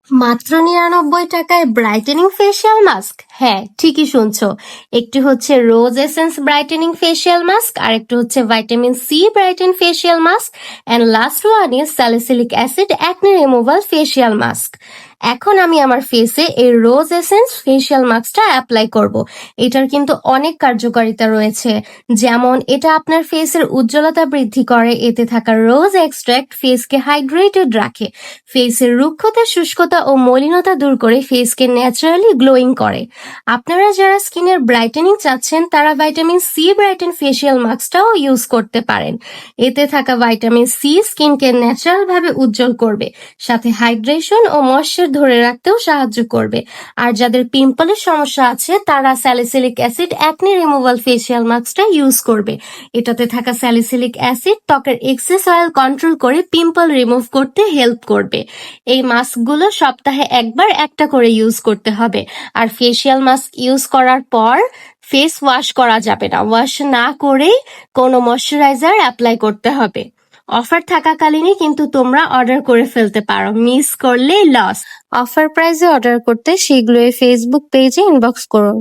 মাত্র 99 টাকায় brightening facial mask. হ্যাঁ, ঠিকই শুনছো। একটি হচ্ছে rose essence brightening facial mask, আর একটি হচ্ছে vitamin C brighten facial mask, and last one is salicylic acid acne removal facial mask. এখন আমি আমার ফেসে এই রোজ এসেন্স ফেসিয়াল মাস্কটা অ্যাপ্লাই করব। এটার কিন্তু অনেক কার্যকারিতা রয়েছে, যেমন এটা আপনার ফেসের উজ্জ্বলতা বৃদ্ধি করে, এতে থাকা রোজ এক্সট্রাক্ট ফেসকে হাইড্রেটেড রাখে, ফেসের রুক্ষতা, শুষ্কতা ও মলিনতা দূর করে ফেসকে ন্যাচারালি গ্লোয়িং করে। আপনারা যারা স্কিনের ব্রাইটেনিং চাচ্ছেন তারা ভাইটামিন সি ব্রাইটেন ফেসিয়াল মাস্কটাও ইউজ করতে পারেন। এতে থাকা ভাইটামিন সি স্কিনকে ন্যাচারাল ভাবে উজ্জ্বল করবে, সাথে হাইড্রেশন ও ময়েশ্চার ধরে রাখতেও সাহায্য করবে। আর যাদের পিম্পলের সমস্যা আছে তারা salicylic acid acne removal facial মাস্কটা ইউজ করবে। এটাতে থাকা স্যালিসিলিক অ্যাসিড ত্বকের এক্সেস অয়েল কন্ট্রোল করে পিম্পল রিমুভ করতে হেল্প করবে। এই মাস্কগুলো সপ্তাহে একবার একটা করে ইউজ করতে হবে। আর ফেসিয়াল মাস্ক ইউজ করার পর ফেস ওয়াশ করা যাবে না, ওয়াশ না করেই কোনো ময়শ্চারাইজার অ্যাপ্লাই করতে হবে। অফার থাকাকালীনই কিন্তু তোমরা অর্ডার করে ফেলতে পারো, মিস করলেই লস। অফার প্রাইসে অর্ডার করতে শীঘ্রই ফেসবুক পেজে ইনবক্স করো।